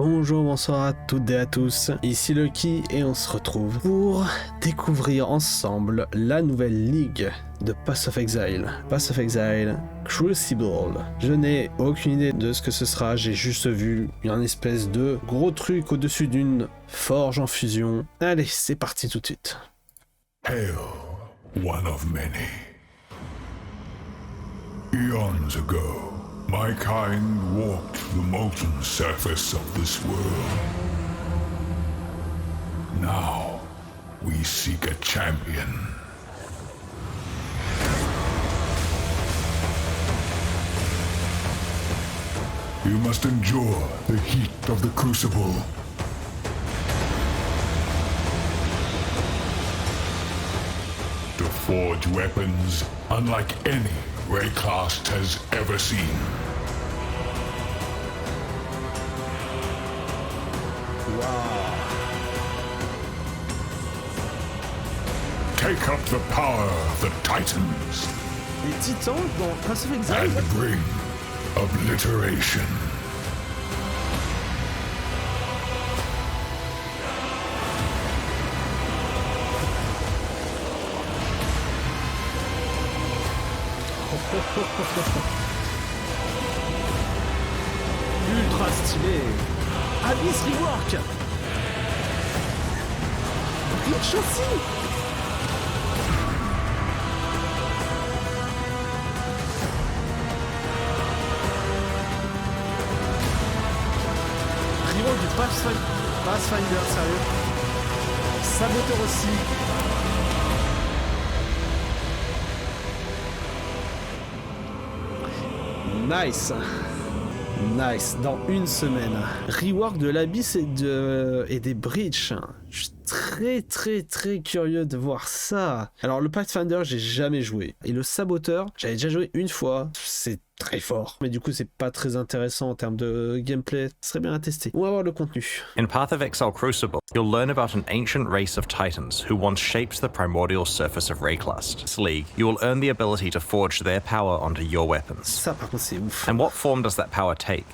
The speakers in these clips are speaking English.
Bonjour, bonsoir à toutes et à tous, ici Lucky et on se retrouve pour découvrir ensemble la nouvelle ligue de Path of Exile. Path of Exile Crucible. Je n'ai aucune idée de ce que ce sera, j'ai juste vu un espèce de gros truc au-dessus d'une forge en fusion. Allez, c'est parti tout de suite. Hail, one of many. Eons ago, my kind walked the molten surface of this world. Now, we seek a champion. You must endure the heat of the Crucible. To forge weapons unlike any Rayclast has ever seen. Wow. Take up the power of the Titans Les titans dans Path of Exile. and bring obliteration. Ultra stylé. Abyss Rework. Rich aussi. Rework du Pathfinder, sérieux. Saboteur aussi. Nice. Nice, dans une semaine. Rework de l'Abyss et des Breach. Je suis très curieux de voir ça. Alors le Pathfinder, j'ai jamais joué. Et le Saboteur, j'avais déjà joué une fois. C'est très fort. Mais du coup, c'est pas très intéressant en termes de gameplay. Ce serait bien à tester. On va voir le contenu. In Path of Exile Crucible, you'll learn about an ancient race of titans who once shaped the primordial surface of Rayclast. This league, you will earn the ability to forge their power onto your weapons. Ça, par contre, c'est ouf. And what form does that power take?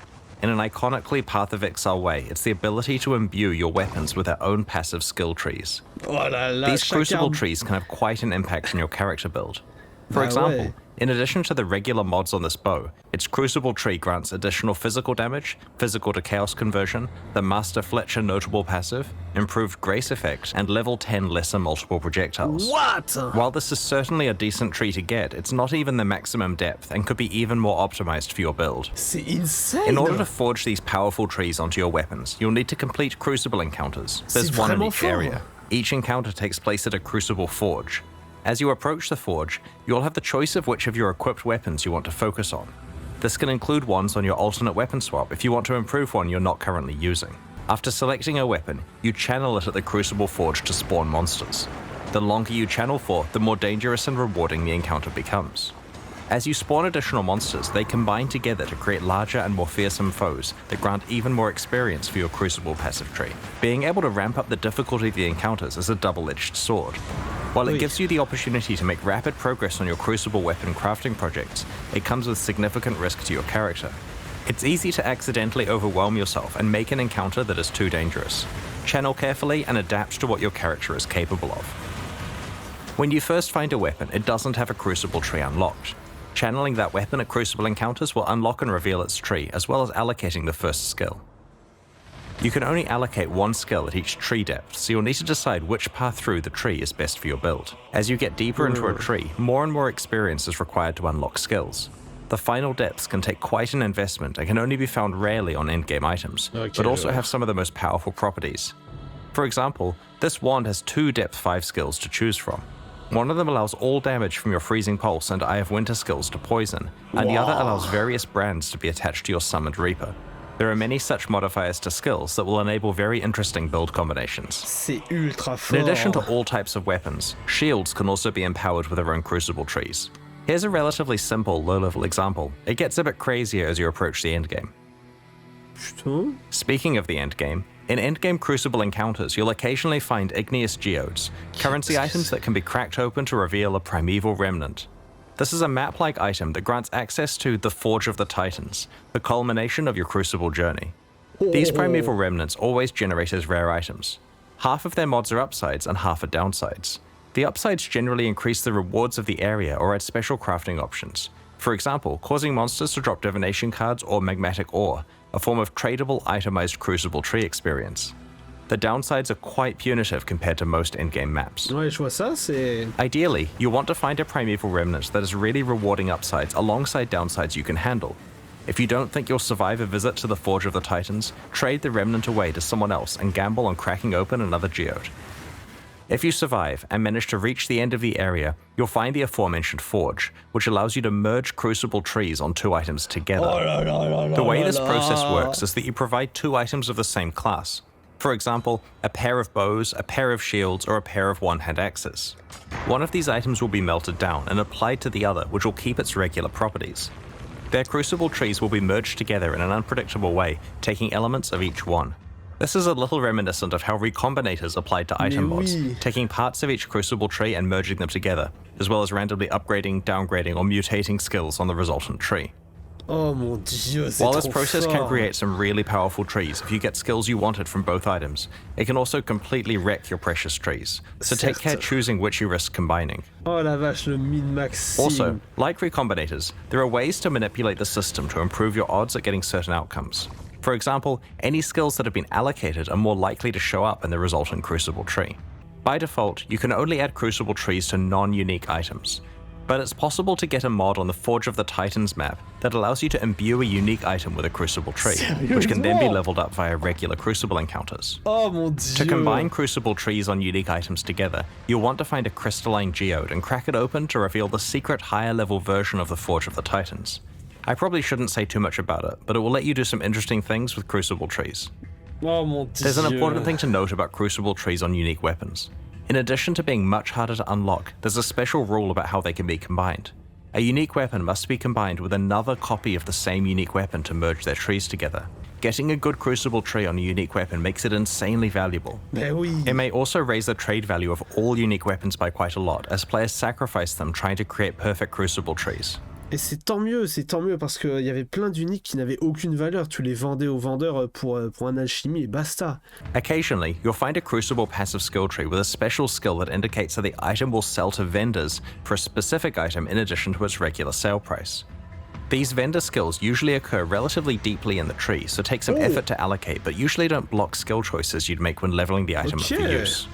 In an iconically Path of Exile way, it's the ability to imbue your weapons with their own passive skill trees. Oh là là, These Crucible arme... trees can have quite an impact on your character build. For Ah example, ouais. in addition to the regular mods on this bow, its Crucible tree grants additional physical damage, physical to chaos conversion, the Master Fletcher notable passive, improved grace effect, and level 10 lesser multiple projectiles. What? While this is certainly a decent tree to get, it's not even the maximum depth and could be even more optimized for your build. C'est insane. In order to forge these powerful trees onto your weapons, you'll need to complete Crucible encounters. There's C'est one in vraiment each fort. area. Each encounter takes place at a Crucible forge. As you approach the forge, you'll have the choice of which of your equipped weapons you want to focus on. This can include ones on your alternate weapon swap if you want to improve one you're not currently using. After selecting a weapon, you channel it at the Crucible forge to spawn monsters. The longer you channel for, the more dangerous and rewarding the encounter becomes. As you spawn additional monsters, they combine together to create larger and more fearsome foes that grant even more experience for your Crucible passive tree. Being able to ramp up the difficulty of the encounters is a double-edged sword. While it gives you the opportunity to make rapid progress on your Crucible weapon crafting projects, it comes with significant risk to your character. It's easy to accidentally overwhelm yourself and make an encounter that is too dangerous. Channel carefully and adapt to what your character is capable of. When you first find a weapon, it doesn't have a Crucible tree unlocked. Channeling that weapon at Crucible encounters will unlock and reveal its tree, as well as allocating the first skill. You can only allocate one skill at each tree depth, so you'll need to decide which path through the tree is best for your build. As you get deeper into a tree, more and more experience is required to unlock skills. The final depths can take quite an investment and can only be found rarely on endgame items, but also have some of the most powerful properties. For example, this wand has 2 depth 5 skills to choose from. One of them allows all damage from your Freezing Pulse and Eye of Winter skills to poison, and the other allows various brands to be attached to your Summoned Reaper. There are many such modifiers to skills that will enable very interesting build combinations. C'est ultra fort. In addition to all types of weapons, shields can also be empowered with their own Crucible trees. Here's a relatively simple low-level example. It gets a bit crazier as you approach the endgame. Putain. Speaking of the endgame, in endgame Crucible encounters, you'll occasionally find igneous geodes, currency items that can be cracked open to reveal a primeval remnant. This is a map-like item that grants access to the Forge of the Titans, the culmination of your Crucible journey. These primeval remnants always generate as rare items. Half of their mods are upsides and half are downsides. The upsides generally increase the rewards of the area or add special crafting options. For example, causing monsters to drop divination cards or magmatic ore, a form of tradable itemized crucible tree experience. The downsides are quite punitive compared to most endgame maps. Ouais, je vois ça, c'est... Ideally, you want to find a primeval remnant that is really rewarding upsides alongside downsides you can handle. If you don't think you'll survive a visit to the Forge of the Titans, trade the remnant away to someone else and gamble on cracking open another geode. If you survive and manage to reach the end of the area, you'll find the aforementioned forge, which allows you to merge crucible trees on 2 items together. The way this process works is that you provide 2 items of the same class. For example, a pair of bows, a pair of shields, or a pair of one-hand axes. One of these items will be melted down and applied to the other, which will keep its regular properties. Their crucible trees will be merged together in an unpredictable way, taking elements of each one. This is a little reminiscent of how recombinators applied to item mods, taking parts of each crucible tree and merging them together, as well as randomly upgrading, downgrading, or mutating skills on the resultant tree. Oh mon dieu, c'est While this trop process fort. can create some really powerful trees if you get skills you wanted from both items, it can also completely wreck your precious trees, so take care choosing which you risk combining. Oh la vache, le min-max. Also, like recombinators, there are ways to manipulate the system to improve your odds at getting certain outcomes. For example, any skills that have been allocated are more likely to show up in the resultant crucible tree. By default, you can only add crucible trees to non-unique items, but it's possible to get a mod on the Forge of the Titans map that allows you to imbue a unique item with a crucible tree, which can then be leveled up via regular crucible encounters. Oh mon dieu. To combine crucible trees on unique items together, you'll want to find a crystalline geode and crack it open to reveal the secret higher level version of the Forge of the Titans. I probably shouldn't say too much about it, but it will let you do some interesting things with crucible trees. Oh mon dieu. There's an important thing to note about crucible trees on unique weapons. In addition to being much harder to unlock, there's a special rule about how they can be combined. A unique weapon must be combined with another copy of the same unique weapon to merge their trees together. Getting a good crucible tree on a unique weapon makes it insanely valuable. Mais oui. It may also raise the trade value of all unique weapons by quite a lot, as players sacrifice them trying to create perfect crucible trees. Et c'est tant mieux parce qu'il y avait plein d'uniques qui n'avaient aucune valeur. Tu les vendais aux vendeurs pour un alchimie et basta. Occasionally, you'll find a crucible passive skill tree with a special skill that indicates that the item will sell to vendors for a specific item in addition to its regular sale price. These vendor skills usually occur relatively deeply in the tree, so take some effort to allocate, but usually don't block skill choices you'd make when leveling the item up for use.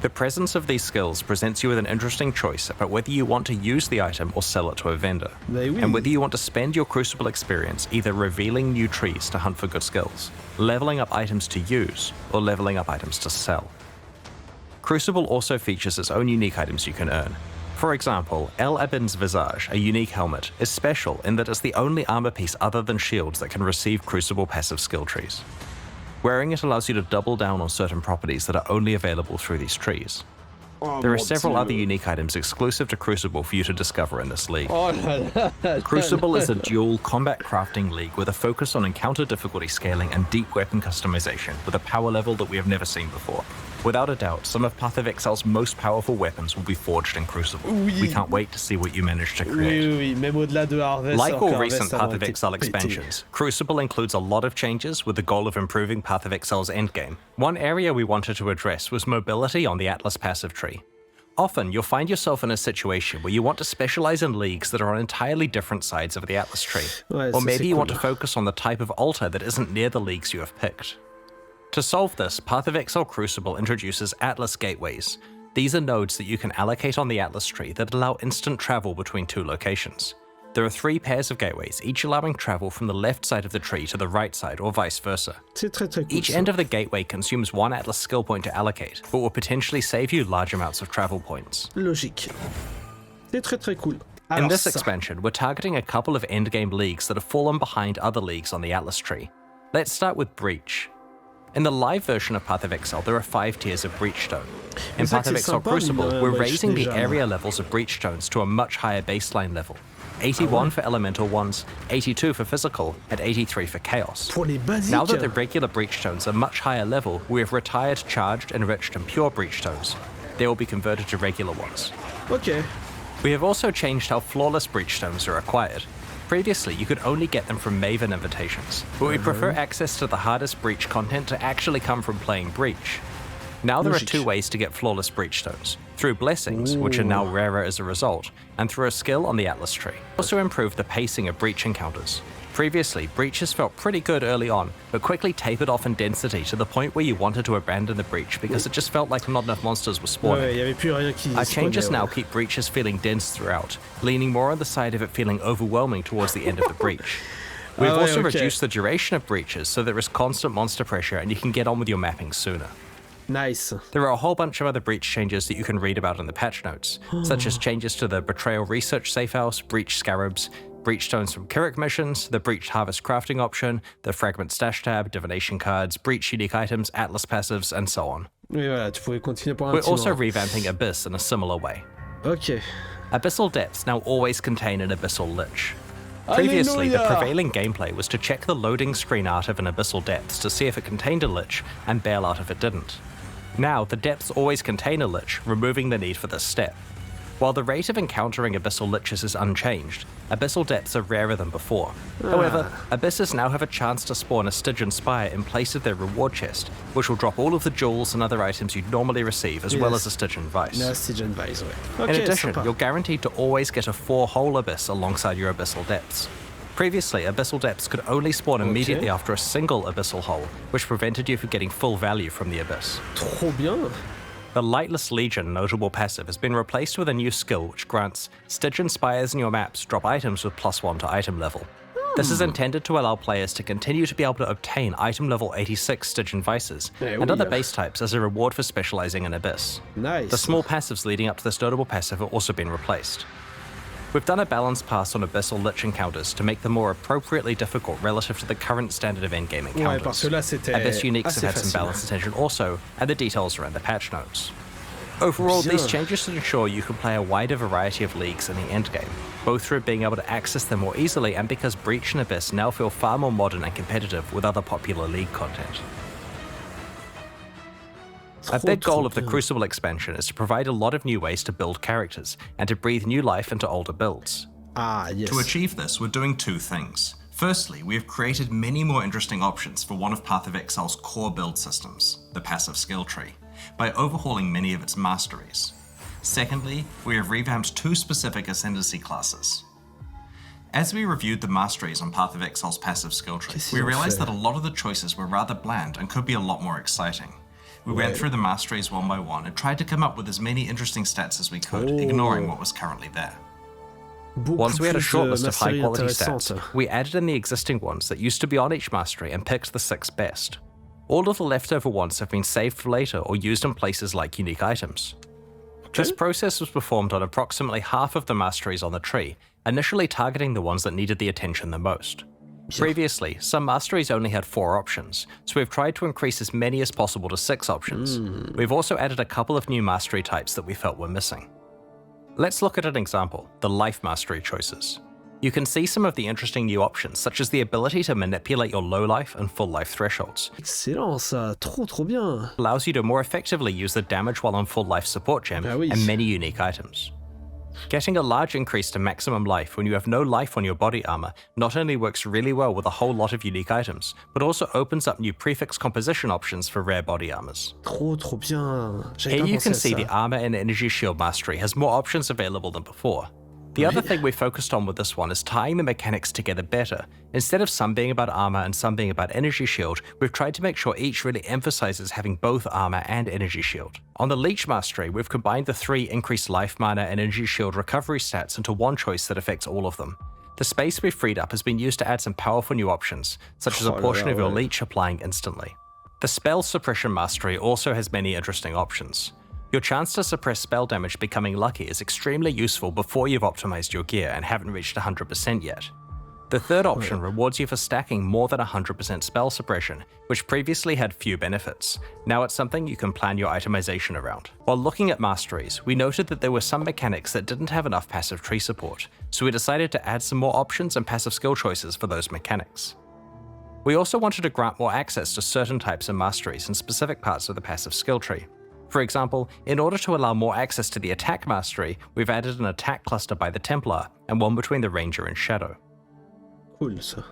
The presence of these skills presents you with an interesting choice about whether you want to use the item or sell it to a vendor, and whether you want to spend your crucible experience either revealing new trees to hunt for good skills, leveling up items to use, or leveling up items to sell. Crucible also features its own unique items you can earn. For example, El Abin's Visage, a unique helmet, is special in that it's the only armor piece other than shields that can receive Crucible passive skill trees. Wearing it allows you to double down on certain properties that are only available through these trees. There are several other unique items exclusive to Crucible for you to discover in this league. Crucible is a dual combat crafting league with a focus on encounter difficulty scaling and deep weapon customization with a power level that we have never seen before. Without a doubt, some of Path of Exile's most powerful weapons will be forged in Crucible. We can't wait to see what you manage to create. Oui, même au-delà de Harvest. Like all recent Path of Exile expansions, Crucible includes a lot of changes with the goal of improving Path of Exile's endgame. One area we wanted to address was mobility on the Atlas passive tree. Often, you'll find yourself in a situation where you want to specialize in leagues that are on entirely different sides of the Atlas tree. Or maybe you want to focus on the type of altar that isn't near the leagues you have picked. To solve this, Path of Exile Crucible introduces Atlas Gateways. These are nodes that you can allocate on the Atlas tree that allow instant travel between 2 locations. There are 3 pairs of gateways, each allowing travel from the left side of the tree to the right side or vice versa. C'est très cool. Each end of the gateway consumes 1 Atlas skill point to allocate, but will potentially save you large amounts of travel points. Logique. C'est très cool. Alors In this expansion, we're targeting a couple of endgame leagues that have fallen behind other leagues on the Atlas tree. Let's start with Breach. In the live version of Path of Exile, there are 5 tiers of Breachstone. In Path of Exile Crucible, we're raising the area levels of Breachstones to a much higher baseline level. 81 for elemental ones, 82 for physical, and 83 for chaos. Pour les basiques. Now that the regular Breachstones are much higher level, we have retired charged, enriched, and pure Breachstones. They will be converted to regular ones. Ok. We have also changed how flawless Breachstones are acquired. Previously, you could only get them from Maven invitations, but we prefer access to the hardest Breach content to actually come from playing Breach. Now there are two ways to get flawless Breach stones, through blessings, which are now rarer as a result, and through a skill on the Atlas tree. Also improve the pacing of Breach encounters. Previously, Breaches felt pretty good early on, but quickly tapered off in density to the point where you wanted to abandon the Breach because it just felt like not enough monsters were spawning. Our changes now keep Breaches feeling dense throughout, leaning more on the side of it feeling overwhelming towards the end of the Breach. We've also reduced the duration of Breaches so there is constant monster pressure and you can get on with your mapping sooner. Nice. There are a whole bunch of other Breach changes that you can read about in the patch notes, such as changes to the Betrayal Research Safe House, Breach Scarabs, Breach Stones from Kirik missions, the Breach Harvest crafting option, the Fragment Stash tab, Divination cards, Breach unique items, Atlas passives, and so on. We're also revamping Abyss in a similar way. Okay. Abyssal Depths now always contain an Abyssal Lich. Previously, the prevailing gameplay was to check the loading screen art of an Abyssal Depths to see if it contained a Lich, and bail out if it didn't. Now, the depths always contain a Lich, removing the need for this step. While the rate of encountering Abyssal Liches is unchanged, Abyssal Depths are rarer than before. However, Abysses now have a chance to spawn a Stygian Spire in place of their reward chest, which will drop all of the jewels and other items you'd normally receive, as well as a Stygian Vice. In addition, you're guaranteed to always get a 4-hole Abyss alongside your Abyssal Depths. Previously, Abyssal Depths could only spawn immediately after a single Abyssal Hole, which prevented you from getting full value from the Abyss. Trop bien. The Lightless Legion notable passive has been replaced with a new skill which grants Stygian Spires in your maps drop items with +1 to item level. This is intended to allow players to continue to be able to obtain item level 86 Stygian Vices and other base types as a reward for specializing in Abyss. Nice. The small passives leading up to this notable passive have also been replaced. We've done a balanced pass on Abyssal Lich encounters to make them more appropriately difficult relative to the current standard of endgame encounters. Abyss uniques have had some balanced attention also, and the details are in the patch notes. Overall, these changes should ensure you can play a wider variety of leagues in the endgame, both through being able to access them more easily and because Breach and Abyss now feel far more modern and competitive with other popular league content. A big goal of the Crucible expansion is to provide a lot of new ways to build characters, and to breathe new life into older builds. To achieve this, we're doing two things. Firstly, we have created many more interesting options for one of Path of Exile's core build systems, the passive skill tree, by overhauling many of its masteries. Secondly, we have revamped two specific ascendancy classes. As we reviewed the masteries on Path of Exile's passive skill tree, we realized that a lot of the choices were rather bland and could be a lot more exciting. We went through the masteries one by one and tried to come up with as many interesting stats as we could, ignoring what was currently there. Once we had a short list of high-quality stats, we added in the existing ones that used to be on each mastery and picked the 6 best. All of the leftover ones have been saved for later or used in places like unique items. This process was performed on approximately half of the masteries on the tree, initially targeting the ones that needed the attention the most. Previously, some masteries only had 4 options, so we've tried to increase as many as possible to 6 options. We've also added a couple of new mastery types that we felt were missing. Let's look at an example, the life mastery choices. You can see some of the interesting new options, such as the ability to manipulate your low life and full life thresholds. Excellent ça, trop bien. Allows you to more effectively use the damage while on full life support gem and many unique items. Getting a large increase to maximum life when you have no life on your body armor not only works really well with a whole lot of unique items, but also opens up new prefix composition options for rare body armors. Trop bien. Here you can see the armor and energy shield mastery has more options available than before. The other thing we focused on with this one is tying the mechanics together better. Instead of some being about armor and some being about energy shield, we've tried to make sure each really emphasizes having both armor and energy shield. On the Leech Mastery, we've combined the 3 increased life mana and energy shield recovery stats into one choice that affects all of them. The space we've freed up has been used to add some powerful new options, such as a portion of your Leech applying instantly. The Spell Suppression Mastery also has many interesting options. Your chance to suppress spell damage becoming lucky is extremely useful before you've optimized your gear and haven't reached 100% yet. The third option rewards you for stacking more than 100% spell suppression, which previously had few benefits. Now it's something you can plan your itemization around. While looking at masteries, we noted that there were some mechanics that didn't have enough passive tree support, so we decided to add some more options and passive skill choices for those mechanics. We also wanted to grant more access to certain types of masteries in specific parts of the passive skill tree. For example, in order to allow more access to the attack mastery, we've added an attack cluster by the Templar and one between the Ranger and Shadow. Cool ça.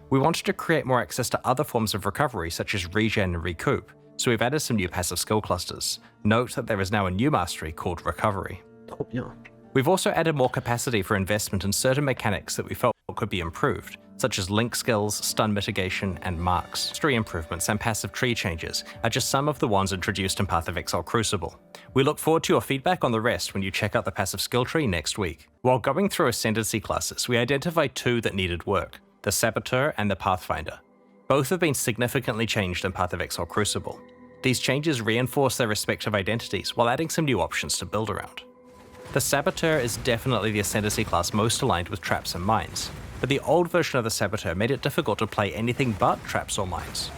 We wanted to create more access to other forms of recovery such as regen and recoup, so we've added some new passive skill clusters. Note that there is now a new mastery called Recovery. Trop bien. We've also added more capacity for investment in certain mechanics that we felt could be improved, such as link skills, stun mitigation, and marks. Mastery improvements and passive tree changes are just some of the ones introduced in Path of Exile Crucible. We look forward to your feedback on the rest when you check out the passive skill tree next week. While going through ascendancy classes, we identified two that needed work, the Saboteur and the Pathfinder. Both have been significantly changed in Path of Exile Crucible. These changes reinforce their respective identities while adding some new options to build around. The Saboteur is definitely the ascendancy class most aligned with traps and mines, but the old version of the Saboteur made it difficult to play anything but traps or mines.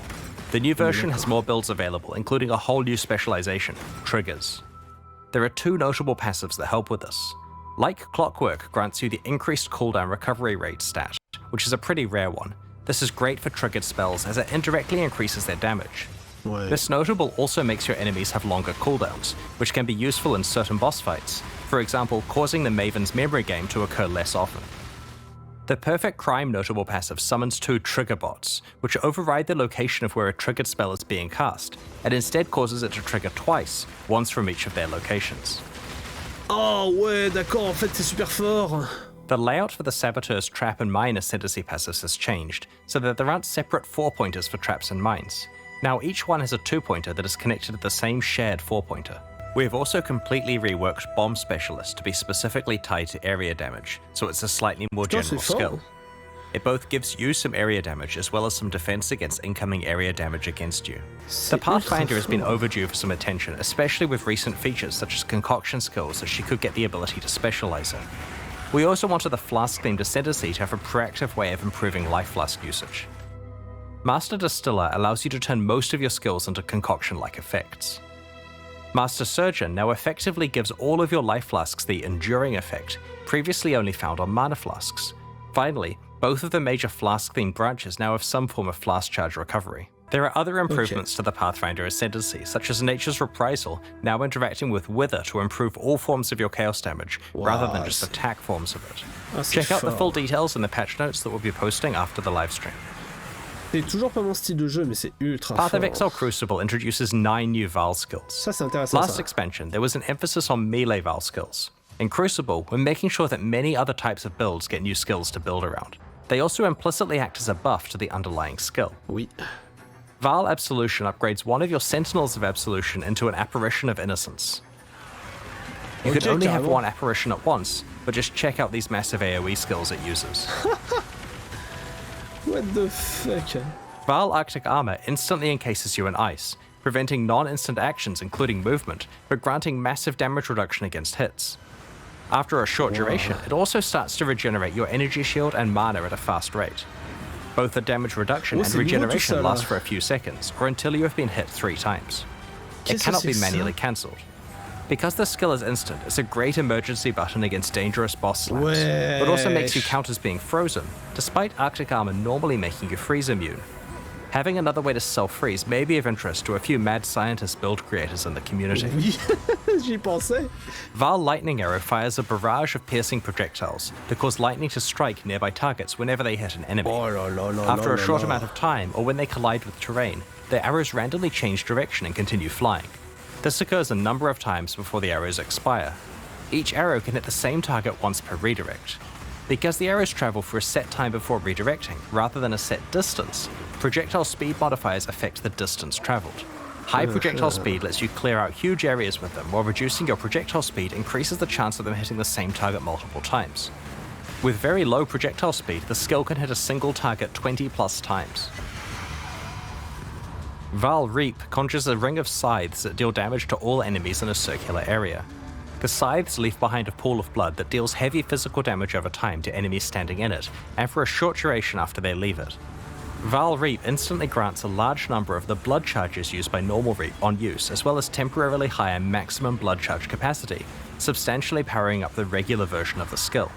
The new version has more builds available, including a whole new specialization, triggers. There are two notable passives that help with this. Like Clockwork grants you the increased cooldown recovery rate stat, which is a pretty rare one. This is great for triggered spells as it indirectly increases their damage. Ouais. This notable also makes your enemies have longer cooldowns, which can be useful in certain boss fights, for example causing the Maven's memory game to occur less often. The Perfect Crime notable passive summons two trigger bots, which override the location of where a triggered spell is being cast, and instead causes it to trigger twice, once from each of their locations. Oh ouais, d'accord, en fait c'est super fort. The layout for the Saboteur's trap and mine ascendancy passives has changed, so that there aren't separate 4-pointers for traps and mines. Now each one has a 2-pointer that is connected to the same shared 4-pointer. We have also completely reworked Bomb Specialist to be specifically tied to area damage, so it's a slightly more general skill. It both gives you some area damage as well as some defense against incoming area damage against you. The Pathfinder has been overdue for some attention, especially with recent features such as concoction skills that she could get the ability to specialize in. We also wanted the Flask-themed Ascendancy to have a proactive way of improving Life Flask usage. Master Distiller allows you to turn most of your skills into concoction-like effects. Master Surgeon now effectively gives all of your Life Flasks the Enduring effect, previously only found on Mana Flasks. Finally, both of the major Flask-themed branches now have some form of Flask Charge recovery. There are other improvements to the Pathfinder Ascendancy, such as Nature's Reprisal, now interacting with Wither to improve all forms of your Chaos damage, rather than just attack forms of it. Check out the full details in the patch notes that we'll be posting after the livestream. C'est toujours pas mon style de jeu, mais c'est ultra Path of fort. Exile Crucible introduces 9 new Val skills. Ça c'est intéressant. Last Ça. expansion, there was an emphasis on melee Val skills. In Crucible, we're making sure that many other types of builds get new skills to build around. They also implicitly act as a buff to the underlying skill. Oui. Val Absolution upgrades one of your Sentinels of Absolution into an Apparition of Innocence. You can only have one apparition at once, but just check out these massive AoE skills it uses. What the fuck? Val Arctic Armor instantly encases you in ice, preventing non-instant actions including movement, but granting massive damage reduction against hits. After a short duration, it also starts to regenerate your energy shield and mana at a fast rate. Both the damage reduction and regeneration last for a few seconds, or until you have been hit 3 times. It cannot be manually cancelled. Because the skill is instant, it's a great emergency button against dangerous boss slaps, but also makes you count as being frozen, despite Arctic Armor normally making you freeze immune. Having another way to self-freeze may be of interest to a few mad scientist build creators in the community. Oui, j'y pensais. Val Lightning Arrow fires a barrage of piercing projectiles that cause lightning to strike nearby targets whenever they hit an enemy. After a short amount of time, or when they collide with terrain, the arrows randomly change direction and continue flying. This occurs a number of times before the arrows expire. Each arrow can hit the same target once per redirect. Because the arrows travel for a set time before redirecting, rather than a set distance, projectile speed modifiers affect the distance traveled. High projectile speed lets you clear out huge areas with them, while reducing your projectile speed increases the chance of them hitting the same target multiple times. With very low projectile speed, the skill can hit a single target 20 plus times. Val Reap conjures a ring of scythes that deal damage to all enemies in a circular area. The scythes leave behind a pool of blood that deals heavy physical damage over time to enemies standing in it, and for a short duration after they leave it. Val Reap instantly grants a large number of the blood charges used by normal Reap on use, as well as temporarily higher maximum blood charge capacity, substantially powering up the regular version of the skill.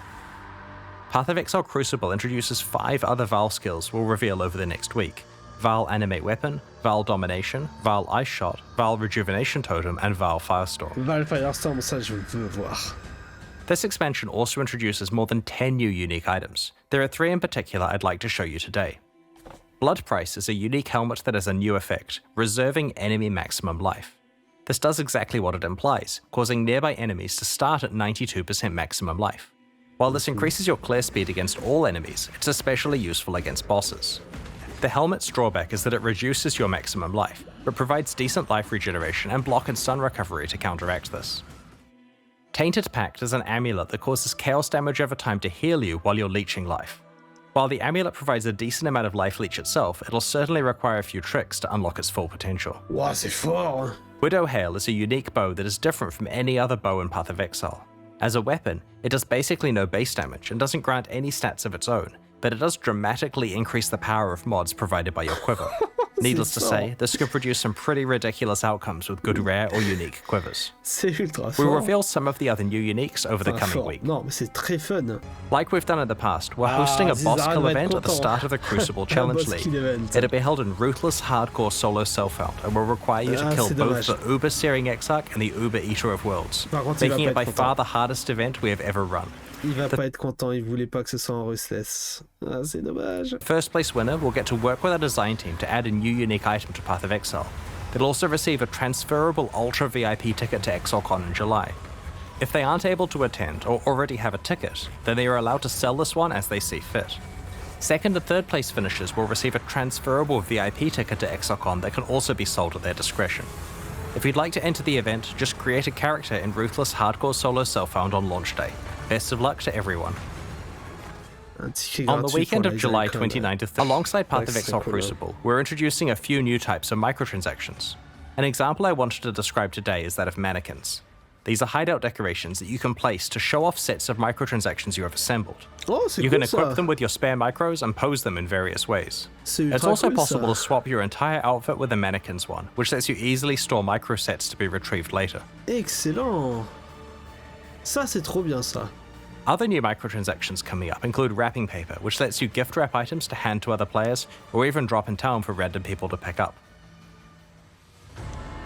Path of Exile Crucible introduces 5 other Val skills we'll reveal over the next week. Val Animate Weapon, Val Domination, Val Ice Shot, Val Rejuvenation Totem, and Val Firestorm. Val Firestorm, ça je veux voir. This expansion also introduces more than 10 new unique items. There are 3 in particular I'd like to show you today. Blood Price is a unique helmet that has a new effect, reserving enemy maximum life. This does exactly what it implies, causing nearby enemies to start at 92% maximum life. While this increases your clear speed against all enemies, it's especially useful against bosses. The helmet's drawback is that it reduces your maximum life, but provides decent life regeneration and block and stun recovery to counteract this. Tainted Pact is an amulet that causes chaos damage over time to heal you while you're leeching life. While the amulet provides a decent amount of life leech itself, it'll certainly require a few tricks to unlock its full potential. Ouah, c'est fort, hein. Widow Hail is a unique bow that is different from any other bow in Path of Exile. As a weapon, it does basically no base damage and doesn't grant any stats of its own, but it does dramatically increase the power of mods provided by your quiver. Needless to say, this could produce some pretty ridiculous outcomes with good rare or unique quivers. C'est ultra fort. We'll reveal some of the other new uniques over the coming Fort. week. Non, mais c'est très fun. Like we've done in the past, we're hosting a boss Zizara kill va être event at the content. start of the Crucible Challenge Boss kill League. event. It'll be held in ruthless hardcore solo self-found and will require you to kill c'est both dommage. the Uber Searing Exarch and the Uber Eater of Worlds, Par contre, il va making pas it by être far content. the hardest event we have ever run. Il va pas être content, il voulait pas que ce soit en rustless. Ah, c'est dommage. First place winner will get to work with our design team to add a new unique item to Path of Exile. They'll also receive a transferable Ultra VIP ticket to ExileCon in July. If they aren't able to attend or already have a ticket, then they are allowed to sell this one as they see fit. Second and third place finishers will receive a transferable VIP ticket to ExileCon that can also be sold at their discretion. If you'd like to enter the event, just create a character in Ruthless Hardcore Solo Self-Found on launch day. Best of luck to everyone. Un ticket On the gratuit weekend pour of les July icons. 29 to 30, alongside Path of Ouais, c'est Exile cool. Crucible, we're introducing a few new types of microtransactions. An example I wanted to describe today is that of mannequins. These are hideout decorations that you can place to show off sets of microtransactions you have assembled. Oh, c'est You cool can equip ça. them with your spare micros and pose them in various ways. C'est It's ultra also cool, possible ça. to swap your entire outfit with a mannequin's one, which lets you easily store micro sets to be retrieved later. Excellent. Ça, c'est trop bien ça. Other new microtransactions coming up include wrapping paper, which lets you gift wrap items to hand to other players, or even drop in town for random people to pick up.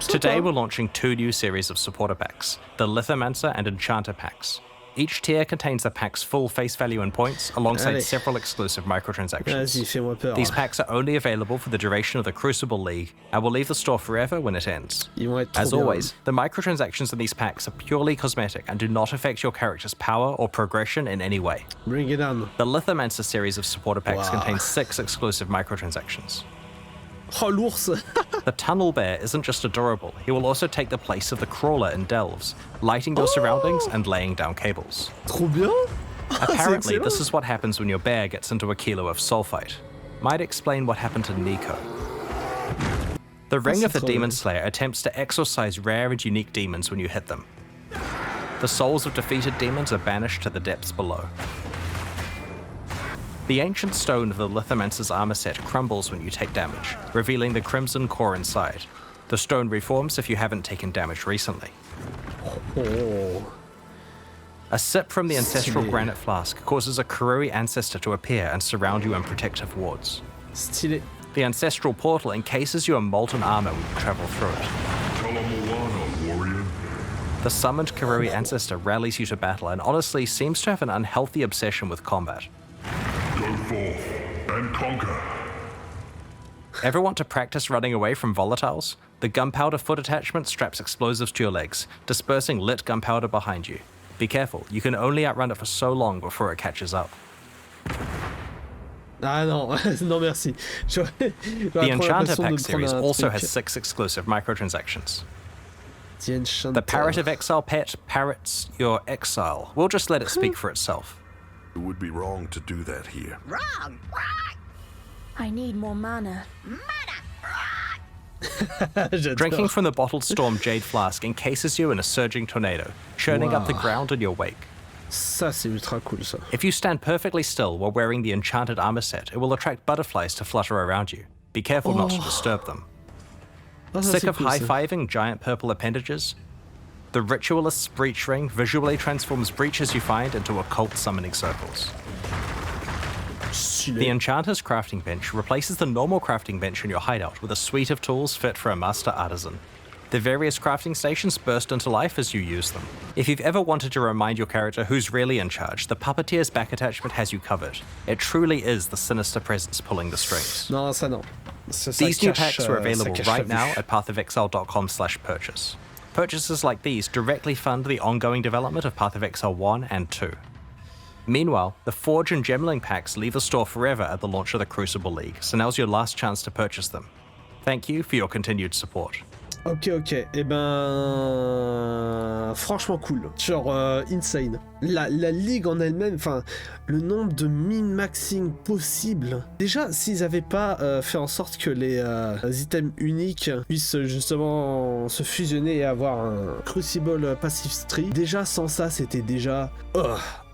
Today we're launching 2 new series of supporter packs, the Lithomancer and Enchanter packs. Each tier contains the pack's full face value and points, alongside Allez. several exclusive Vas-y, microtransactions. fais-moi peur. These packs are only available for the duration of the Crucible League, and will leave the store forever when it ends. Ils vont être trop As bien. always, the microtransactions in these packs are purely cosmetic and do not affect your character's power or progression in any way. Bring it on. The Lithomancer series of supporter packs Wow. contains 6 exclusive microtransactions. Oh, l'ours. The Tunnel Bear isn't just adorable, he will also take the place of the Crawler in Delves, lighting your surroundings and laying down cables. Trop bien. Ah, c'est Apparently, this excellent. is what happens when your bear gets into a kilo of sulfite. Might explain what happened to Nico. The Ring of the trop Demon bien. Slayer attempts to exorcise rare and unique demons when you hit them. The souls of defeated demons are banished to the depths below. The ancient stone of the Lithomancer's armor set crumbles when you take damage, revealing the crimson core inside. The stone reforms if you haven't taken damage recently. Oh. A sip from the ancestral Stylé. granite flask causes a Kurui ancestor to appear and surround you in protective wards. Stylé. The ancestral portal encases you in molten armor when you travel through it. Kalamoana, warrior. The summoned Kurui ancestor rallies you to battle and honestly seems to have an unhealthy obsession with combat. Go forth and conquer. Ever want to practice running away from volatiles? The gunpowder foot attachment straps explosives to your legs, dispersing lit gunpowder behind you. Be careful, you can only outrun it for so long before it catches up. Ah non, non merci. The Enchanter Pack series also has 6 exclusive microtransactions. The Parrot of Exile pet parrots your exile. We'll just let it speak for itself. It would be wrong to do that here. Wrong. I need more mana. Drinking from the bottled storm Jade Flask encases you in a surging tornado, churning up the Wow. ground in your wake. Ça, c'est ultra cool ça. If you stand perfectly still while wearing the enchanted armor set, it will attract butterflies to flutter around you. Be careful not to disturb them. Ah, ça, Sick c'est of cool, ça. high-fiving giant purple appendages? The Ritualist's Breach Ring visually transforms breaches you find into occult summoning circles. Stylé. The Enchanter's Crafting Bench replaces the normal crafting bench in your hideout with a suite of tools fit for a master artisan. The various crafting stations burst into life as you use them. If you've ever wanted to remind your character who's really in charge, the Puppeteer's back attachment has you covered. It truly is the sinister presence pulling the strings. Non, ça non. These new packs are available right now at pathofexile.com/purchase. Purchases like these directly fund the ongoing development of Path of Exile 1 and 2. Meanwhile, the Forge and Gemling packs leave the store forever at the launch of the Crucible League, so now's your last chance to purchase them. Thank you for your continued support. Ok, et ben... Franchement cool. Genre, insane. La ligue en elle-même, enfin, le nombre de min-maxing possibles. Déjà, s'ils avaient pas fait en sorte que les items uniques puissent justement se fusionner et avoir un Crucible Passive Tree, déjà sans ça, c'était déjà...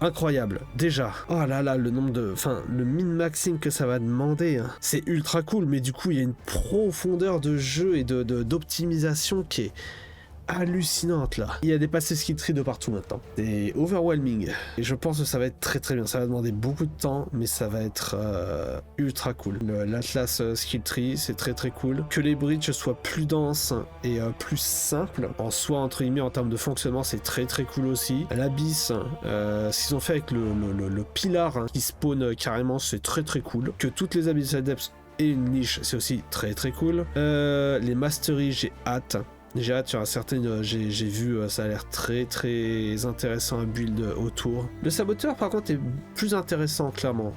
incroyable, déjà. Oh là là, le nombre de... Enfin, le min-maxing que ça va demander, hein. C'est ultra cool, mais du coup, il y a une profondeur de jeu et d'optimisation qui est hallucinante, là. Il y a des passés skill tree de partout, maintenant. C'est overwhelming. Et je pense que ça va être très très bien. Ça va demander beaucoup de temps, mais ça va être ultra cool. L'Atlas skill tree, c'est très très cool. Que les bridges soient plus denses et plus simples, en soi, entre guillemets, en termes de fonctionnement, c'est très très cool aussi. L'Abyss, ce qu'ils ont fait avec le pilar hein, qui spawn carrément, c'est très très cool. Que toutes les Abyss Adepts aient une niche, c'est aussi très très cool. Les Masteries, j'ai hâte. J'ai hâte, sur certaines, j'ai vu, ça a l'air très très intéressant à build autour. Le saboteur par contre est plus intéressant clairement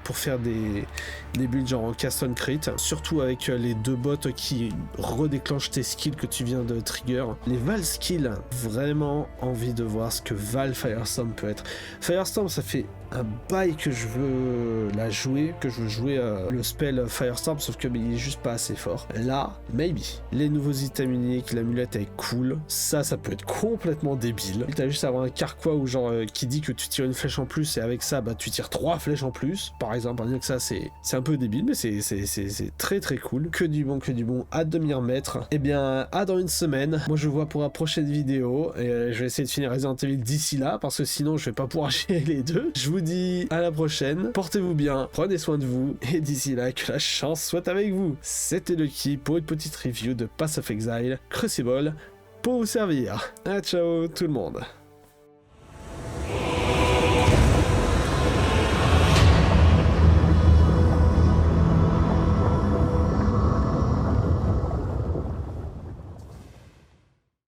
pour faire des builds genre en cast on crit, surtout avec les 2 bots qui redéclenchent tes skills que tu viens de trigger. Les Val skills, vraiment envie de voir ce que Val Firestorm peut être. Firestorm, ça fait un bail que je veux la jouer, le spell Firestorm, sauf que il est juste pas assez fort. Là, maybe. Les nouveaux items uniques, l'amulette est cool, ça peut être complètement débile. T'as juste à avoir un carquois ou genre qui dit que tu tires une flèche en plus et avec ça, bah tu tires 3 flèches en plus, par exemple. Rien que ça, c'est un peu débile, mais c'est très très cool. Que du bon, hâte de m'y remettre. Et bien, à dans une semaine. Moi, je vous vois pour la prochaine vidéo et je vais essayer de finir Resident Evil d'ici là, parce que sinon, je vais pas pouvoir gérer les deux. Je vous dis à la prochaine, portez-vous bien, prenez soin de vous, et d'ici là, que la chance soit avec vous. C'était Lucky pour une petite review de Path of Exile Crucible pour vous servir. Ah, ciao tout le monde.